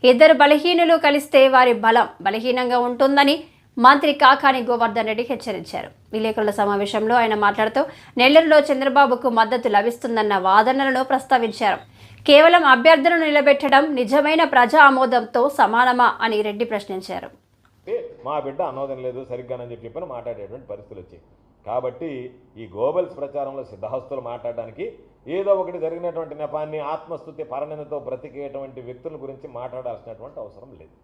ఇద్దరు బలహీనులు కలిస్తే వారి బలం బలహీనంగా ఉంటుందని మంత్రి కాకాని గోవర్ధన్ రెడ్డి హెచ్చరించారు. విలేకరుల సమావేశంలో ఆయన మాట్లాడుతూ నెల్లూరులో చంద్రబాబుకు మద్దతు లభిస్తుందన్న వాదనలను ప్రస్తావించారు. కేవలం అభ్యర్థులను నిలబెట్టడం నిజమైన ప్రజా ఆమోదంతో సమానమా అని రెడ్డి ప్రశ్నించారు. మా బిడ్డ ఆమోదం లేదు సరిగ్గానని చెప్పి మాట్లాడేటువంటి పరిస్థితులు వచ్చాయి. కాబట్టి ఈ గోబల్స్ ప్రచారంలో సిద్ధహస్తులు మాట్లాడడానికి ఏదో ఒకటి జరిగినటువంటి నెపాన్ని ఆత్మస్తుతి పరణినతో బ్రతికేటువంటి వ్యక్తుల గురించి మాట్లాడాల్సినటువంటి అవసరం లేదు.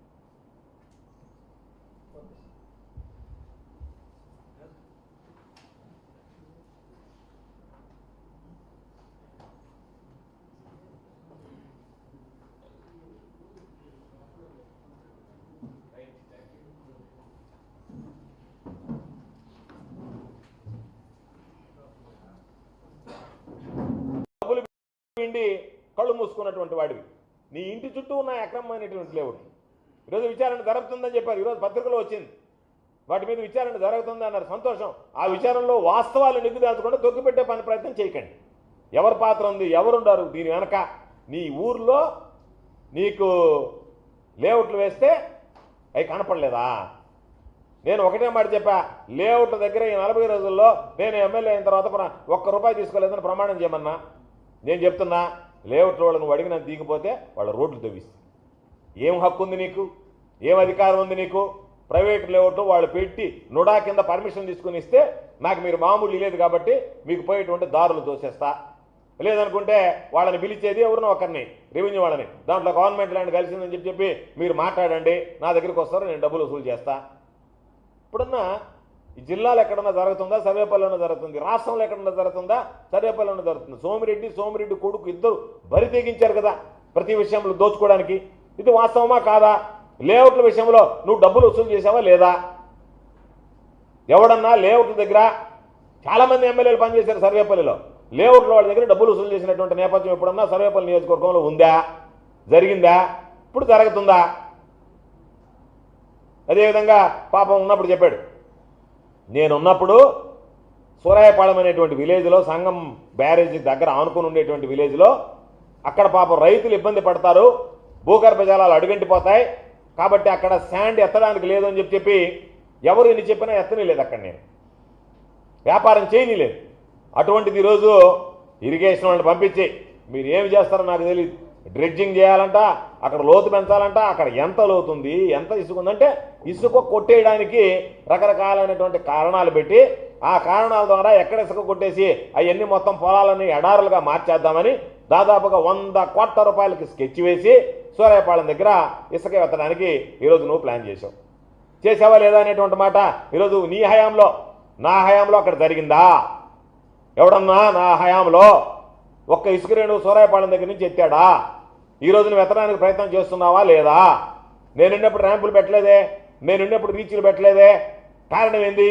కళ్ళు మూసుకున్నటువంటి వాడివి నీ ఇంటి చుట్టూ ఉన్న అక్రమమైనటువంటి లేవుడు ఈరోజు విచారణ జరుగుతుందని చెప్పారు. ఈరోజు పత్రికలో వచ్చింది, వాటి మీద విచారణ జరుగుతుంది అన్నారు. సంతోషం. ఆ విచారణలో వాస్తవాలు నిగ్గుదాల్చకుండా తొక్కిపెట్టే ప్రయత్నం చేయకండి. ఎవరి పాత్ర ఉంది, ఎవరుండారు దీని వెనక? నీ ఊర్లో నీకు లేఅవుట్లు వేస్తే అవి కనపడలేదా? నేను ఒకటే మాట చెప్పా, లేఅవుట్ల దగ్గర ఈ 40 రోజుల్లో నేను ఎమ్మెల్యే అయిన తర్వాత ₹1 తీసుకోలేదని ప్రమాణం చేయమన్నా. నేను చెప్తున్నా, లేఅవుట్ వాళ్ళు నువ్వు అడిగిన దిగిపోతే వాళ్ళ రోడ్లు తవ్విస్తుంది. ఏం హక్కు ఉంది నీకు? ఏం అధికారం ఉంది నీకు? ప్రైవేట్ లేఅవుట్ వాళ్ళు పెట్టి నుడా కింద పర్మిషన్ తీసుకుని ఇస్తే నాకు మీరు మామూలు లేదు కాబట్టి మీకు పోయేటువంటి దారులు తోసేస్తా. లేదనుకుంటే వాళ్ళని పిలిచేది ఎవరినో ఒకరిని, రెవెన్యూ వాళ్ళని, దాంట్లో గవర్నమెంట్ ల్యాండ్ కలిసిందని చెప్పి మీరు మాట్లాడండి, నా దగ్గరికి వస్తారు, నేను డబ్బులు వసూలు చేస్తా. ఇప్పుడున్న ఈ జిల్లాలో ఎక్కడన్నా జరుగుతుందా? సర్వేపల్లిలోనే జరుగుతుంది. రాష్ట్రంలో ఎక్కడన్నా జరుగుతుందా? సర్వేపల్లిలోనే జరుగుతుంది. సోమిరెడ్డి కొడుకు ఇద్దరు బరి తెగించారు కదా ప్రతి విషయంలో దోచుకోవడానికి. ఇది వాస్తవమా కాదా? లేఅవుట్ల విషయంలో నువ్వు డబ్బులు వసూలు చేసావా లేదా? ఎవడన్నా లేఅవుట్ల దగ్గర చాలామంది ఎమ్మెల్యేలు పనిచేశారు సర్వేపల్లిలో. లేఅవుట్ల వాళ్ళ దగ్గర డబ్బులు వసూలు చేసినటువంటి నేపథ్యం ఎప్పుడన్నా సర్వేపల్లి నియోజకవర్గంలో ఉందా? జరిగిందా? ఇప్పుడు జరుగుతుందా? అదేవిధంగా పాపం ఉన్నప్పుడు చెప్పాడు, నేనున్నప్పుడు సూరాయపాళెం అనేటువంటి విలేజ్లో సంగం బ్యారేజీ దగ్గర ఆనుకుని ఉండేటువంటి విలేజ్లో అక్కడ పాపం రైతులు ఇబ్బంది పడతారు, భూగర్భ జలాలు అడుగంటిపోతాయి, కాబట్టి అక్కడ శాండ్ ఎత్తడానికి లేదు అని చెప్పి ఎవరు ఎన్ని చెప్పినా ఎత్తని లేదు. అక్కడ నేను వ్యాపారం చేయని లేదు. అటువంటిది ఈరోజు ఇరిగేషన్ వాళ్ళని పంపించి మీరు ఏమి చేస్తారో నాకు తెలియదు, డ్రెడ్జింగ్ చేయాలంట, అక్కడ లోతు పెంచాలంట, అక్కడ ఎంత లోతుంది, ఎంత ఇసుక ఉందంటే ఇసుక కొట్టేయడానికి రకరకాలైనటువంటి కారణాలు పెట్టి ఆ కారణాల ద్వారా ఎక్కడ ఇసుక కొట్టేసి అవన్నీ మొత్తం పొలాలని ఎడారులుగా మార్చేద్దామని దాదాపుగా ₹100 కోట్ల స్కెచ్ వేసి సూరాయపాళెం దగ్గర ఇసుక ఎత్తడానికి ఈరోజు నువ్వు ప్లాన్ చేసావా లేదా అనేటువంటి మాట ఈరోజు నీ హయాంలో, నా హయాంలో అక్కడ జరిగిందా? ఎవడన్నా నా హయాంలో ఒక్క ఇసుక రేణువు సూరాయపాళెం దగ్గర నుంచి ఎత్తాడా? ఈరోజు నువ్వు ఎత్తడానికి ప్రయత్నం చేస్తున్నావా లేదా? నేనున్నప్పుడు ర్యాంపులు పెట్టలేదే, నేనున్నప్పుడు రీచ్లు పెట్టలేదే. కారణం ఏంది?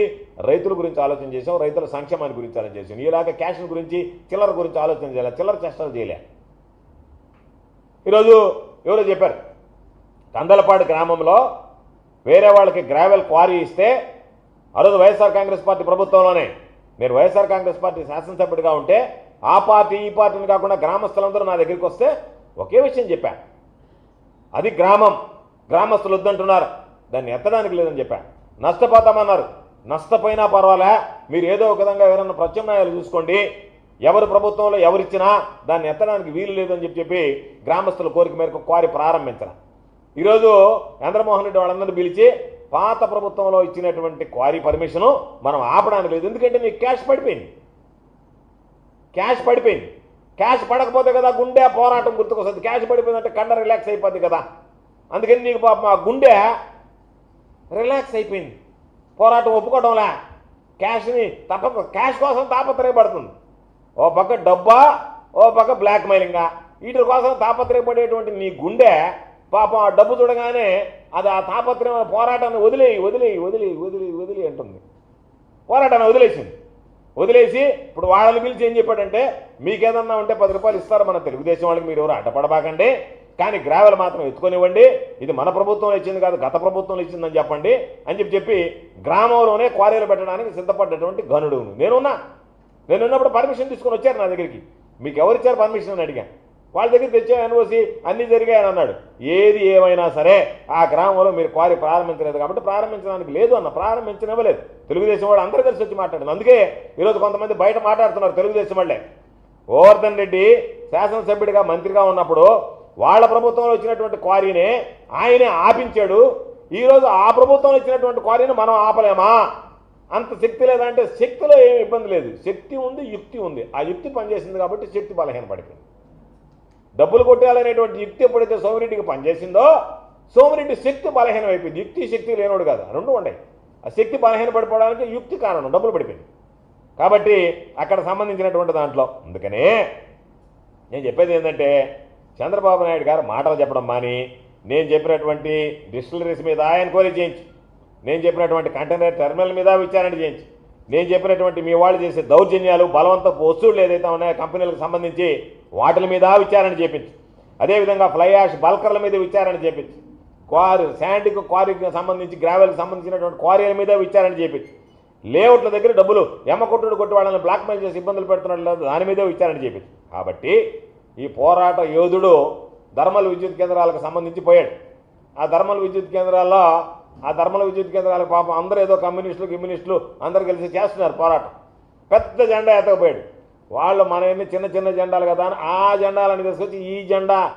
రైతుల గురించి ఆలోచన చేసాం, రైతుల సంక్షేమాన్ని గురించి ఆలోచన చేసాం. ఇలాగ క్యాష్ గురించి, చిల్లర గురించి ఆలోచన చేయాలి, చిల్లర చేష్టలు చేయలే. ఈరోజు ఎవరో చెప్పారు, కందలపాడు గ్రామంలో వేరే వాళ్ళకి గ్రావెల్ క్వారీ ఇస్తే ఆ రోజు వైఎస్ఆర్ కాంగ్రెస్ పార్టీ ప్రభుత్వంలోనే నేను వైఎస్ఆర్ కాంగ్రెస్ పార్టీ శాసనసభ్యుడిగా ఉంటే ఆ పార్టీ ఈ పార్టీని కాకుండా గ్రామస్తులందరూ నా దగ్గరికి వస్తే ఒకే విషయం చెప్పాను, అది గ్రామస్తులు వద్దంటున్నారు, దాన్ని ఎత్తడానికి లేదని చెప్పాను. నష్టపోతామన్నారు, నష్టపోయినా పర్వాలే, మీరు ఏదో ఒక విధంగా ఎవరైనా ప్రత్యామ్నాయాలు చూసుకోండి, ఎవరు ప్రభుత్వంలో ఎవరిచ్చినా దాన్ని ఎత్తడానికి వీలు లేదని చెప్పి గ్రామస్తుల కోరిక మేరకు క్వారీ ప్రారంభించారు. ఈరోజు చంద్రమోహన్ రెడ్డి వాళ్ళందరినీ పిలిచి పాత ప్రభుత్వంలో ఇచ్చినటువంటి క్వారీ పర్మిషను మనం ఆపడానికి లేదు, ఎందుకంటే నీకు క్యాష్ పడిపోయింది. క్యాష్ పడకపోతే కదా గుండె పోరాటం గుర్తుకొస్తుంది. క్యాష్ పడిపోయిందంటే కండ రిలాక్స్ అయిపోద్ది కదా, అందుకని నీకు పాపం ఆ గుండె రిలాక్స్ అయిపోయింది. పోరాటం ఒప్పుకోవడంలే, క్యాష్ని క్యాష్ కోసం తాపత్రయపడుతుంది. ఓ పక్క డబ్బా, ఓ పక్క బ్లాక్ మెయిలింగా, వీటి కోసం తాపత్రయపడేటువంటి నీ గుండె పాపం ఆ డబ్బు చూడగానే అది ఆ తాపత్రయం పోరాటాన్ని వదిలి అంటుంది. పోరాటాన్ని వదిలేసి ఇప్పుడు వాళ్ళని పిలిచి ఏం చెప్పాడంటే, మీకేదన్నా ఉంటే ₹10 ఇస్తారు మన తెలుగుదేశం వాళ్ళకి, మీరు ఎవరు అడ్డపడబాకండి, కానీ గ్రావెల్ మాత్రం ఎత్తుకొనివ్వండి, ఇది మన ప్రభుత్వం ఇచ్చింది కాదు గత ప్రభుత్వం ఇచ్చిందని చెప్పండి అని చెప్పి గ్రామంలోనే క్వారీలు పెట్టడానికి సిద్ధపడ్డటువంటి గనుడు నేనున్నప్పుడు పర్మిషన్ తీసుకొని వచ్చారు నా దగ్గరికి. మీకు ఎవరిచ్చారు పర్మిషన్ అని అడిగా. వాళ్ళ దగ్గర తెచ్చే ఎన్ఓసి అన్నీ జరిగాయని అన్నాడు. ఏది ఏమైనా సరే ఆ గ్రామంలో మీరు క్వారీ ప్రారంభించలేదు కాబట్టి ప్రారంభించడానికి లేదు అన్న, ప్రారంభించనివ్వలేదు. తెలుగుదేశం వాడు అందరూ కలిసి వచ్చి మాట్లాడింది. అందుకే ఈరోజు కొంతమంది బయట మాట్లాడుతున్నారు తెలుగుదేశం వాళ్ళే. గోవర్ధన్ రెడ్డి శాసనసభ్యుడిగా మంత్రిగా ఉన్నప్పుడు వాళ్ళ ప్రభుత్వంలో వచ్చినటువంటి క్వారీనే ఆయనే ఆపించాడు. ఈరోజు ఆ ప్రభుత్వంలో వచ్చినటువంటి క్వారీని మనం ఆపలేమా? అంత శక్తి లేదంటే శక్తిలో ఏమి ఇబ్బంది లేదు, శక్తి ఉంది, యుక్తి ఉంది. ఆ యుక్తి పనిచేసింది కాబట్టి శక్తి బలహీనపడిపోయింది. డబ్బులు కొట్టాలనేటువంటి యుక్తి ఎప్పుడైతే సోమిరెడ్డికి పనిచేసిందో సోమిరెడ్డి శక్తి బలహీనం అయిపోయింది. యుక్తి శక్తి లేనోడు కాదు, రెండు ఉన్నాయి. ఆ శక్తి బలహీన పడిపోవడానికి యుక్తి కారణం, డబ్బులు పడిపోయింది. కాబట్టి అక్కడ సంబంధించినటువంటి దాంట్లో అందుకనే నేను చెప్పేది ఏంటంటే చంద్రబాబు నాయుడు గారు మాటలు చెప్పడం మాని నేను చెప్పినటువంటి డిస్టిలరీస్ మీద ఎంక్వైరీ చేయించి, నేను చెప్పినటువంటి కంటైనర్ టెర్మినల్ మీద విచారణ చేయించి, నేను చెప్పినటువంటి మీ వాళ్ళు చేసే దౌర్జన్యాలు బలవంతపు వస్తువులు ఏదైతే ఉన్నాయో కంపెనీలకు సంబంధించి వాటి మీద విచారణ చేయించి, అదేవిధంగా ఫ్లై యాష్ బల్కర్ల మీద విచారణ చేయించి, శాండ్కి క్వారీకి సంబంధించి గ్రావెల్కి సంబంధించినటువంటి క్వారీల మీద విచారణ చేయించి, లేఅవుట్ల దగ్గర డబ్బులు ఎమ్మకొట్టుడు కొట్టి వాళ్ళని బ్లాక్మెయిల్ చేసి ఇబ్బందులు పెడుతున్నాడు దాని మీదే విచారణ చేయించి. కాబట్టి ఈ పోరాట యోధుడు ధర్మల్ విద్యుత్ కేంద్రాలకు సంబంధించి పోయాడు. ఆ ధర్మల్ విద్యుత్ కేంద్రాలకు పాపం అందరూ ఏదో కమ్యూనిస్టులు అందరూ కలిసి చేస్తున్నారు పోరాటం. పెద్ద జెండా ఎత్తకపోయాడు. వాళ్ళు మన చిన్న చిన్న జెండాలు కదా అని ఆ జెండాలను తీసుకొచ్చి ఈ జెండా